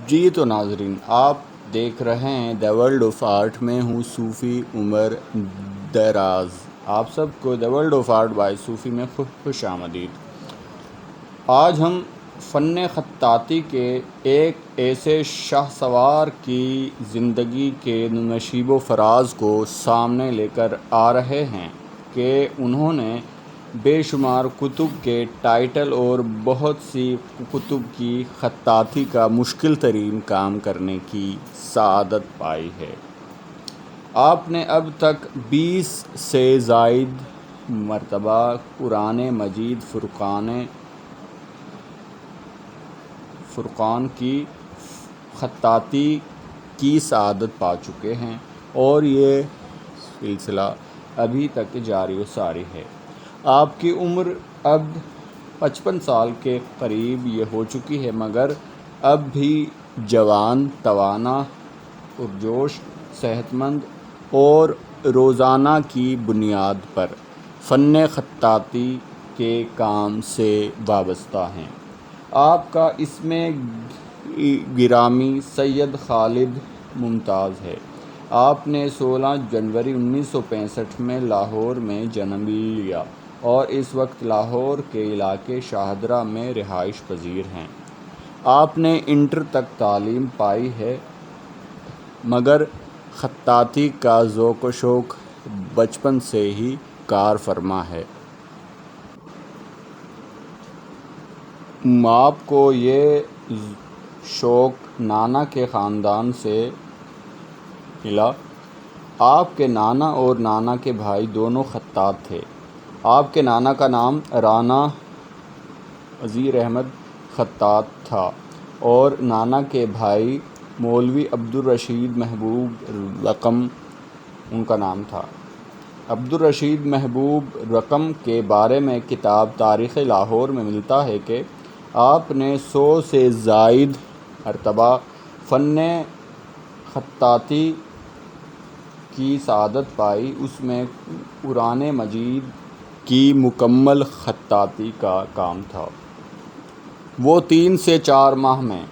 جی تو ناظرین، آپ دیکھ رہے ہیں دی ورلڈ آف آرٹ میں ہوں صوفی عمر دراز۔ آپ سب کو the world of art by Sufi میں خوش آمدید۔ آج ہم فن خطاطی کے ایک ایسے شاہ سوار کی زندگی کے نشیب و فراز کو سامنے لے کر آ رہے ہیں کہ انہوں نے بے شمار کتب کے ٹائٹل اور بہت سی کتب کی خطاطی کا مشکل ترین کام کرنے کی سعادت پائی ہے۔ آپ نے اب تک 20 سے زائد مرتبہ قرآن مجید فرقان کی خطاطی کی سعادت پا چکے ہیں اور یہ سلسلہ ابھی تک جاری و ساری ہے۔ آپ کی عمر اب 55 سال کے قریب یہ ہو چکی ہے، مگر اب بھی جوان، توانا، پرجوش، صحت مند اور روزانہ کی بنیاد پر فن خطاطی کے کام سے وابستہ ہیں۔ آپ کا اسم گرامی سید خالد ممتاز ہے۔ آپ نے 16 جنوری 1965 میں لاہور میں جنم لیا اور اس وقت لاہور کے علاقے شاہدرہ میں رہائش پذیر ہیں۔ آپ نے انٹر تک تعلیم پائی ہے، مگر خطاطی کا ذوق و شوق بچپن سے ہی کار فرما ہے۔ آپ کو یہ شوق نانا کے خاندان سے ملا۔ آپ کے نانا اور نانا کے بھائی دونوں خطاط تھے۔ آپ کے نانا کا نام رانا وزیر احمد خطاط تھا اور نانا کے بھائی مولوی عبدالرشید محبوب رقم ان کا نام تھا۔ عبدالرشید محبوب رقم کے بارے میں کتاب تاریخ لاہور میں ملتا ہے کہ آپ نے 100 سے زائد مرتبہ فن خطاطی کی سعادت پائی، اس میں قرآن مجید کی مکمل خطاطی کا کام تھا۔ وہ 3 سے 4 ماہ میں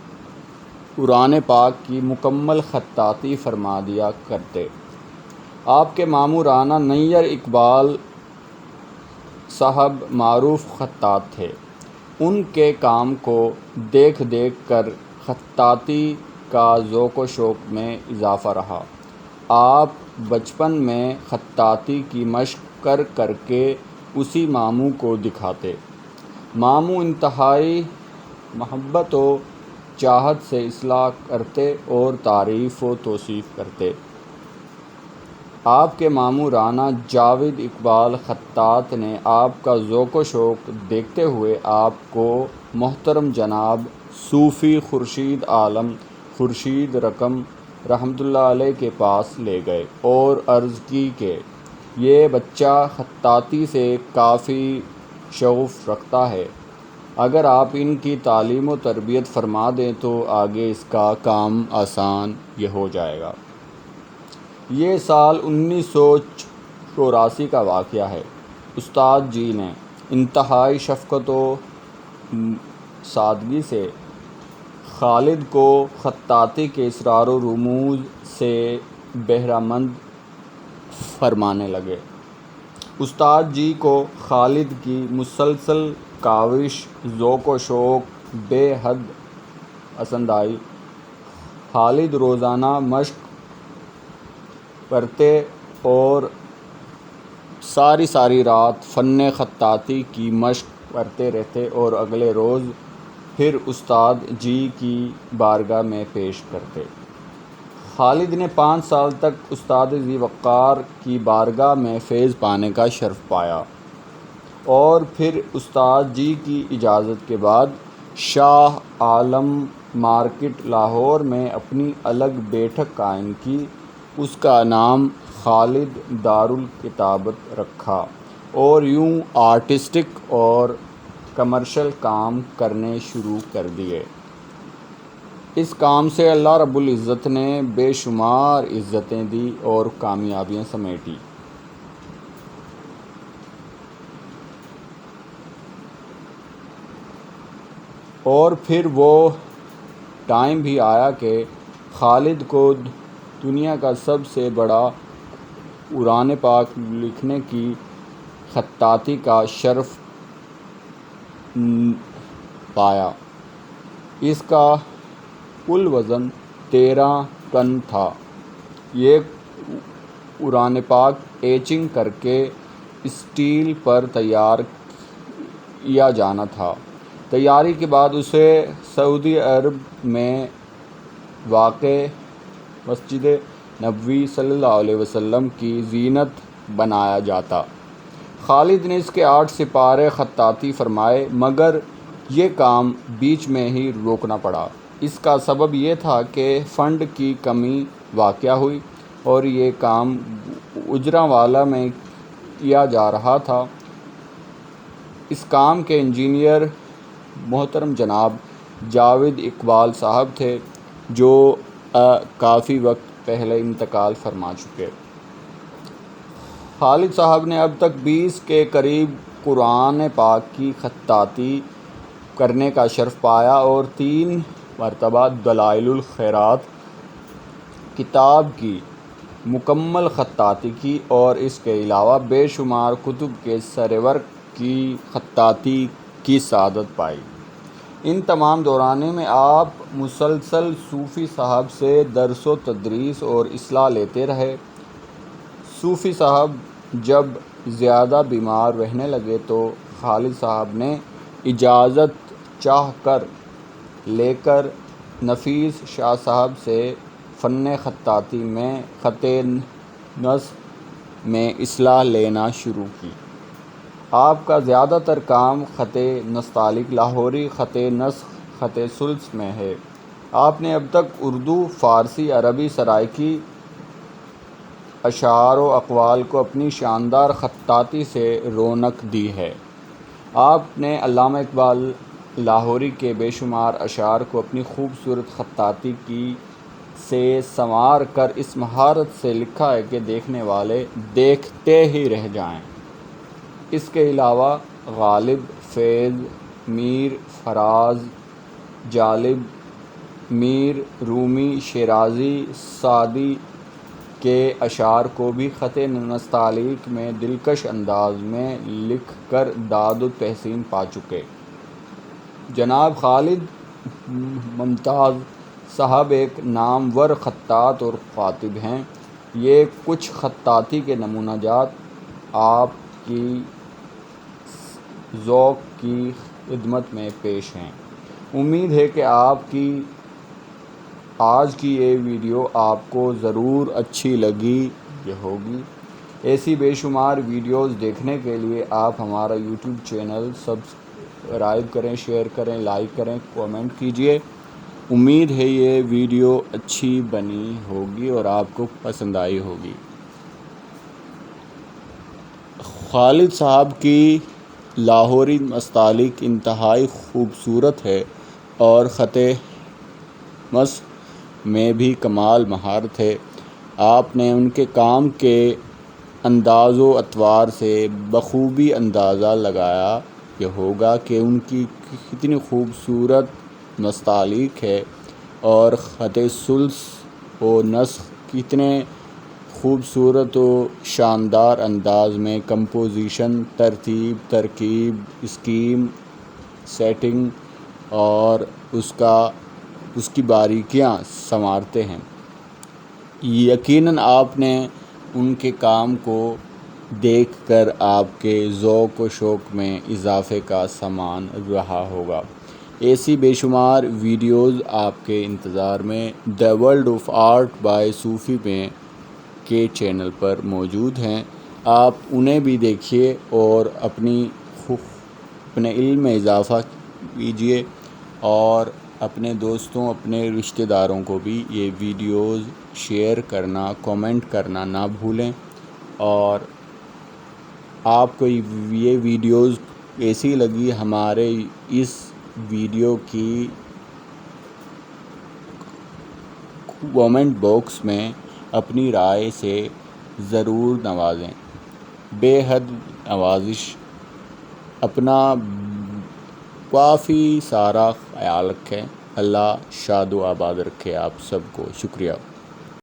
قرآن پاک کی مکمل خطاطی فرما دیا کرتے۔ آپ کے ماموں رانا نیر اقبال صاحب معروف خطاط تھے۔ ان کے کام کو دیکھ دیکھ کر خطاطی کا ذوق و شوق میں اضافہ رہا۔ آپ بچپن میں خطاطی کی مشق کر کر کے اسی ماموں کو دکھاتے۔ ماموں انتہائی محبت و چاہت سے اصلاح کرتے اور تعریف و توصیف کرتے۔ آپ کے ماموں رانا جاوید اقبال خطاط نے آپ کا ذوق و شوق دیکھتے ہوئے آپ کو محترم جناب صوفی خورشید عالم خورشید رقم رحمۃ اللہ علیہ کے پاس لے گئے اور عرض کی کہ یہ بچہ خطاطی سے کافی شغف رکھتا ہے، اگر آپ ان کی تعلیم و تربیت فرما دیں تو آگے اس کا کام آسان یہ ہو جائے گا۔ یہ سال 1984 کا واقعہ ہے۔ استاد جی نے انتہائی شفقت و سادگی سے خالد کو خطاطی کے اسرار و رموز سے بہرہ مند فرمانے لگے۔ استاد جی کو خالد کی مسلسل کاوش، ذوق و شوق بے حد پسند آئی۔ خالد روزانہ مشق کرتے اور ساری رات فن خطاطی کی مشق کرتے رہتے اور اگلے روز پھر استاد جی کی بارگاہ میں پیش کرتے۔ خالد نے 5 سال تک استاد ذی وقار کی بارگاہ میں فیض پانے کا شرف پایا اور پھر استاد جی کی اجازت کے بعد شاہ عالم مارکیٹ لاہور میں اپنی الگ بیٹھک قائم کی۔ اس کا نام خالد دارالکتابت رکھا اور یوں آرٹسٹک اور کمرشل کام کرنے شروع کر دیے۔ اس کام سے اللہ رب العزت نے بے شمار عزتیں دی اور کامیابیاں سمیٹیں۔ اور پھر وہ ٹائم بھی آیا کہ خالد کو دنیا کا سب سے بڑا قرآن پاک لکھنے کی خطاطی کا شرف پایا۔ اس کا کل وزن 13 ٹن تھا۔ یہ قرآن پاک ایچنگ کر کے اسٹیل پر تیار کیا جانا تھا۔ تیاری کے بعد اسے سعودی عرب میں واقع مسجد نبوی صلی اللہ علیہ وسلم کی زینت بنایا جاتا۔ خالد نے اس کے 8 سپارے خطاطی فرمائے، مگر یہ کام بیچ میں ہی روکنا پڑا۔ اس کا سبب یہ تھا کہ فنڈ کی کمی واقع ہوئی اور یہ کام گوجرانوالہ میں کیا جا رہا تھا۔ اس کام کے انجینئر محترم جناب جاوید اقبال صاحب تھے، جو کافی وقت پہلے انتقال فرما چکے۔ خالد صاحب نے اب تک 20 کے قریب قرآن پاک کی خطاطی کرنے کا شرف پایا اور 3 مرتبہ دلائل الخیرات کتاب کی مکمل خطاطی کی اور اس کے علاوہ بے شمار کتب کے سرورق کی خطاطی کی سعادت پائی۔ ان تمام دورانیے میں آپ مسلسل صوفی صاحب سے درس و تدریس اور اصلاح لیتے رہے۔ صوفی صاحب جب زیادہ بیمار رہنے لگے تو خالد صاحب نے اجازت چاہ کر لے کر نفیس شاہ صاحب سے فن خطاطی میں خط نسخ میں اصلاح لینا شروع کی۔ آپ کا زیادہ تر کام خط نستعلیق لاہوری، خط نسخ، خط ثلث میں ہے۔ آپ نے اب تک اردو، فارسی، عربی، سرائیکی اشعار و اقوال کو اپنی شاندار خطاطی سے رونق دی ہے۔ آپ نے علامہ اقبال لاہوری کے بے شمار اشعار کو اپنی خوبصورت خطاطی سے سنوار کر اس مہارت سے لکھا ہے کہ دیکھنے والے دیکھتے ہی رہ جائیں۔ اس کے علاوہ غالب، فیض، میر فراز، جالب، میر رومی، شیرازی، سعدی کے اشعار کو بھی خط نستعلیق میں دلکش انداز میں لکھ کر داد و تحسین پا چکے۔ جناب خالد ممتاز صاحب ایک نامور خطاط اور کاتب ہیں۔ یہ کچھ خطاطی کے نمونہ جات آپ کی ذوق کی خدمت میں پیش ہیں۔ امید ہے کہ آپ کی آج کی یہ ویڈیو آپ کو ضرور اچھی لگی ہوگی۔ ایسی بے شمار ویڈیوز دیکھنے کے لیے آپ ہمارا یوٹیوب چینل سبسکرائب کریں، شیئر کریں، لائک کریں، کامنٹ کیجیے۔ امید ہے یہ ویڈیو اچھی بنی ہوگی اور آپ کو پسند آئی ہوگی۔ خالد صاحب کی لاہوری نستعلیق انتہائی خوبصورت ہے اور خط نسخ میں بھی کمال مہارت ہے۔ آپ نے ان کے کام کے انداز و اطوار سے بخوبی اندازہ لگایا ہوگا کہ ان کی کتنی خوبصورت نستعلیق ہے اور خط ثلث و نسخ کتنے خوبصورت و شاندار انداز میں کمپوزیشن، ترتیب، ترکیب، اسکیم، سیٹنگ اور اس کی باریکیاں سنوارتے ہیں۔ یقیناً آپ نے ان کے کام کو دیکھ کر آپ کے ذوق و شوق میں اضافے کا سامان رہا ہوگا۔ ایسی بے شمار ویڈیوز آپ کے انتظار میں the world of art by Sufi میں کے چینل پر موجود ہیں۔ آپ انہیں بھی دیکھیے اور اپنے علم میں اضافہ کیجیے اور اپنے دوستوں، اپنے رشتہ داروں کو بھی یہ ویڈیوز شیئر کرنا، کامنٹ کرنا نہ بھولیں۔ اور آپ کو یہ ویڈیوز کیسی لگی، ہمارے اس ویڈیو کی کامنٹ باکس میں اپنی رائے سے ضرور نوازیں۔ بے حد نوازش، اپنا کافی سارا خیال رکھیں۔ اللہ شاد و آباد رکھے آپ سب کو. شکریہ.